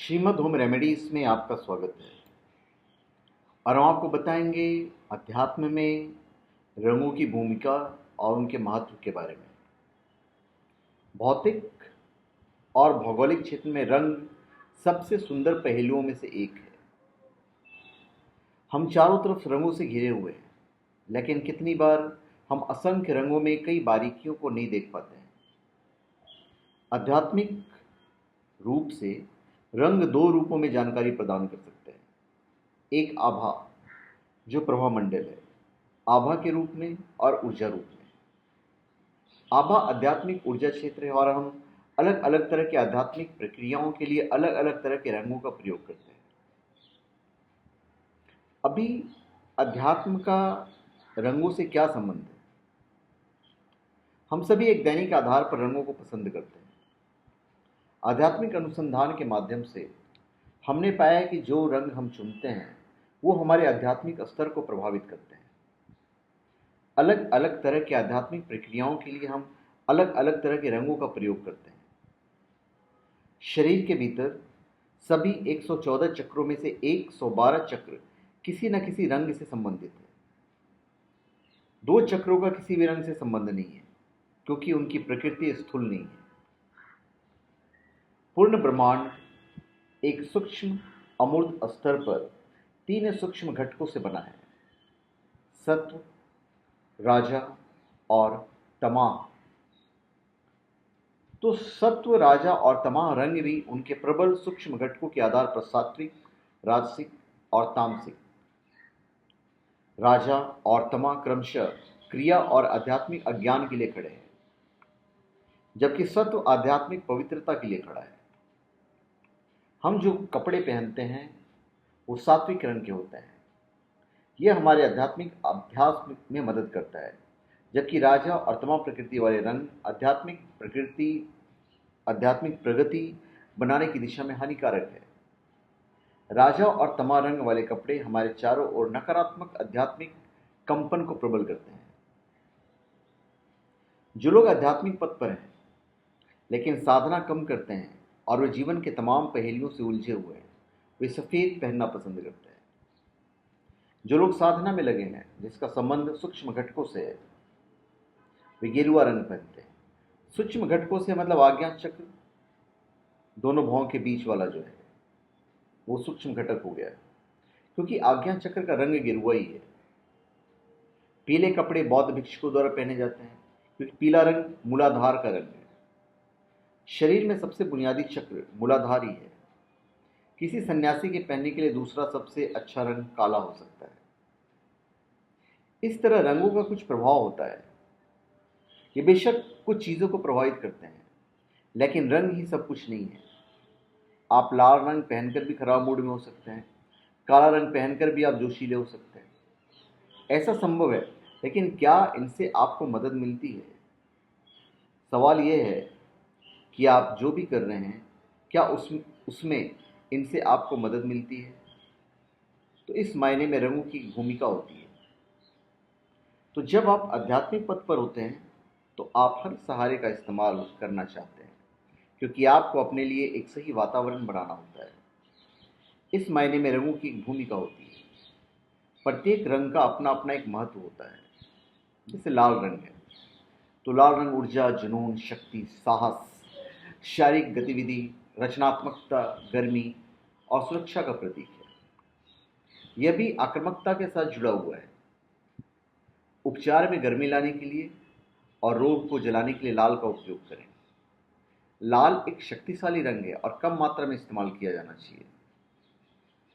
Shrimad home remedies में आपका स्वागत है और हम आपको बताएंगे अध्यात्म में रंगों की भूमिका और उनके महत्व के बारे में। भौतिक और भौगोलिक क्षेत्र में रंग सबसे सुंदर पहलुओं में से एक है। हम चारों तरफ रंगों से घिरे हुए हैं, लेकिन कितनी बार हम असंख्य रंगों में कई बारीकियों को नहीं देख पाते हैं। आध्यात्मिक रूप से रंग दो रूपों में जानकारी प्रदान कर सकते हैं। एक आभा, जो प्रभामंडल है, आभा के रूप में, और ऊर्जा रूप में। आभा आध्यात्मिक ऊर्जा क्षेत्र है और हम अलग अलग तरह के आध्यात्मिक प्रक्रियाओं के लिए अलग अलग तरह के रंगों का प्रयोग करते हैं। अभी अध्यात्म का रंगों से क्या संबंध है? हम सभी एक दैनिक आधार पर रंगों को पसंद करते हैं। आध्यात्मिक अनुसंधान के माध्यम से हमने पाया है कि जो रंग हम चुनते हैं वो हमारे आध्यात्मिक स्तर को प्रभावित करते हैं। अलग अलग तरह की आध्यात्मिक प्रक्रियाओं के लिए हम अलग अलग तरह के रंगों का प्रयोग करते हैं। शरीर के भीतर सभी 114 चक्रों में से 112 चक्र किसी न किसी रंग से संबंधित है। दो चक्रों का किसी भी रंग से संबंध नहीं है, क्योंकि उनकी प्रकृति स्थूल नहीं है। पूर्ण ब्रह्मांड एक सूक्ष्म अमूर्त स्तर पर तीन सूक्ष्म घटकों से बना है: सत्व, राजा और तमः। तो सत्व, राजा और तमः रंग भी उनके प्रबल सूक्ष्म घटकों के आधार पर सात्विक, राजसिक और तामसिक, राजा और तमः क्रमशः क्रिया और आध्यात्मिक अज्ञान के लिए खड़े हैं, जबकि सत्व आध्यात्मिक पवित्रता के लिए खड़ा है। हम जो कपड़े पहनते हैं वो सात्विक रंग के होते हैं। यह हमारे आध्यात्मिक अभ्यास में मदद करता है, जबकि राजा और तमः प्रकृति वाले रंग आध्यात्मिक प्रगति बनाने की दिशा में हानिकारक है। राजा और तमः रंग वाले कपड़े हमारे चारों ओर नकारात्मक आध्यात्मिक कंपन को प्रबल करते हैं। जो लोग आध्यात्मिक पथ पर हैं लेकिन साधना कम करते हैं और वे जीवन के तमाम पहेलियों से उलझे हुए हैं, वे सफ़ेद पहनना पसंद करते हैं। जो लोग साधना में लगे हैं जिसका संबंध सूक्ष्म घटकों से है, वे गेरुआ रंग पहनते हैं। सूक्ष्म घटकों से मतलब आज्ञा चक्र, दोनों भौं के बीच वाला जो है वो सूक्ष्म घटक हो गया, क्योंकि आज्ञा चक्र का रंग गेरुआ ही है। पीले कपड़े बौद्ध भिक्षुकों द्वारा पहने जाते हैं, क्योंकि पीला रंग मूलाधार का रंग है। शरीर में सबसे बुनियादी चक्र मूलाधार ही है। किसी सन्यासी के पहनने के लिए दूसरा सबसे अच्छा रंग काला हो सकता है। इस तरह रंगों का कुछ प्रभाव होता है। ये बेशक कुछ चीज़ों को प्रभावित करते हैं, लेकिन रंग ही सब कुछ नहीं है। आप लाल रंग पहनकर भी खराब मूड में हो सकते हैं, काला रंग पहनकर भी आप जोशीले हो सकते हैं। ऐसा संभव है, लेकिन क्या इनसे आपको मदद मिलती है? सवाल यह है कि आप जो भी कर रहे हैं, क्या उसमें इनसे आपको मदद मिलती है? तो इस मायने में रंगों की भूमिका होती है। तो जब आप आध्यात्मिक पथ पर होते हैं तो आप हर सहारे का इस्तेमाल करना चाहते हैं, क्योंकि आपको अपने लिए एक सही वातावरण बनाना होता है। इस मायने में रंगों की भूमिका होती है। प्रत्येक रंग का अपना अपना एक महत्व होता है। जैसे लाल रंग है तो लाल रंग ऊर्जा, जुनून, शक्ति, साहस, शारीरिक गतिविधि, रचनात्मकता, गर्मी और सुरक्षा का प्रतीक है। यह भी आक्रामकता के साथ जुड़ा हुआ है। उपचार में गर्मी लाने के लिए और रोग को जलाने के लिए लाल का उपयोग करें। लाल एक शक्तिशाली रंग है और कम मात्रा में इस्तेमाल किया जाना चाहिए।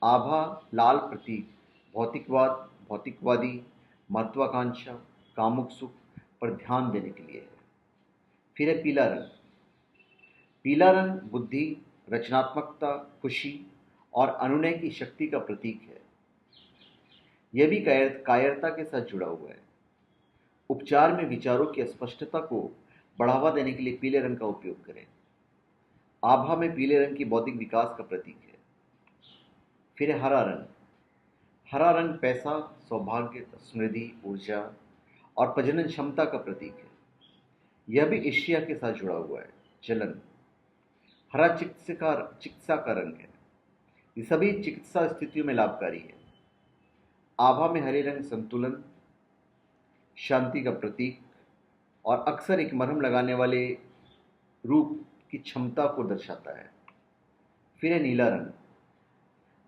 आभा लाल प्रतीक भौतिकवाद, भौतिकवादी, महत्वाकांक्षा, कामुक सुख पर ध्यान देने के लिए है। फिर है पीला रंग। पीला रंग बुद्धि, रचनात्मकता, खुशी और अनुनय की शक्ति का प्रतीक है। यह भी कायरता के साथ जुड़ा हुआ है। उपचार में विचारों की स्पष्टता को बढ़ावा देने के लिए पीले रंग का उपयोग करें। आभा में पीले रंग की बौद्धिक विकास का प्रतीक है। फिर है हरा रंग। हरा रंग पैसा, सौभाग्य, समृद्धि, ऊर्जा और प्रजनन क्षमता का प्रतीक है। यह भी ईर्ष्या के साथ जुड़ा हुआ है। जलन। हरा चिकित्सा का रंग है। ये सभी चिकित्सा स्थितियों में लाभकारी है। आभा में हरे रंग संतुलन, शांति का प्रतीक और अक्सर एक मरहम लगाने वाले रूप की क्षमता को दर्शाता है। फिर है नीला रंग,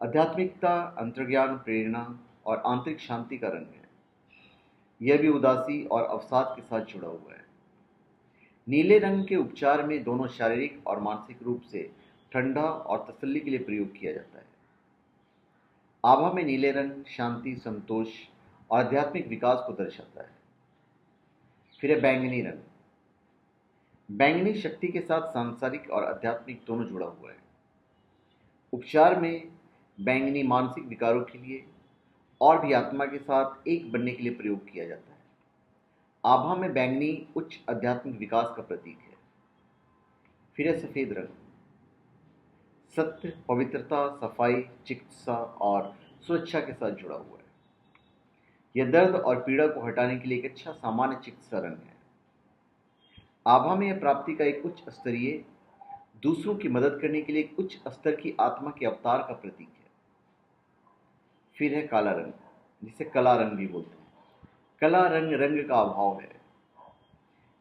आध्यात्मिकता, अंतर्ज्ञान, प्रेरणा और आंतरिक शांति का रंग है। यह भी उदासी और अवसाद के साथ जुड़ा हुआ है। नीले रंग के उपचार में दोनों शारीरिक और मानसिक रूप से ठंडा और तसल्ली के लिए प्रयोग किया जाता है। आभा में नीले रंग शांति, संतोष और आध्यात्मिक विकास को दर्शाता है। फिर है बैंगनी रंग। बैंगनी शक्ति के साथ सांसारिक और आध्यात्मिक दोनों जुड़ा हुआ है। उपचार में बैंगनी मानसिक विकारों के लिए और भी आत्मा के साथ एक बनने के लिए प्रयोग किया जाता है। आभा में बैंगनी उच्च आध्यात्मिक विकास का प्रतीक है। फिर है सफेद रंग, सत्य, पवित्रता, सफाई, चिकित्सा और सुरक्षा के साथ जुड़ा हुआ है। यह दर्द और पीड़ा को हटाने के लिए एक अच्छा सामान्य चिकित्सा रंग है। आभा में यह प्राप्ति का एक उच्च स्तरीय, दूसरों की मदद करने के लिए एक उच्च स्तर की आत्मा के अवतार का प्रतीक है। फिर है काला रंग, जिसे कला रंग भी बोलते हैं। कला रंग रंग का अभाव है।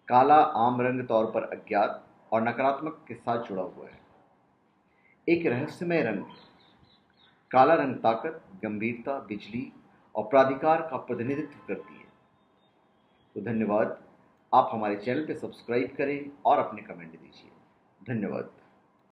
काला आम रंग तौर पर अज्ञात और नकारात्मक के साथ जुड़ा हुआ है। एक रहस्यमय रंग है। काला रंग ताकत, गंभीरता, बिजली और प्राधिकार का प्रतिनिधित्व करती है। तो धन्यवाद। आप हमारे चैनल पे सब्सक्राइब करें और अपने कमेंट दीजिए। धन्यवाद।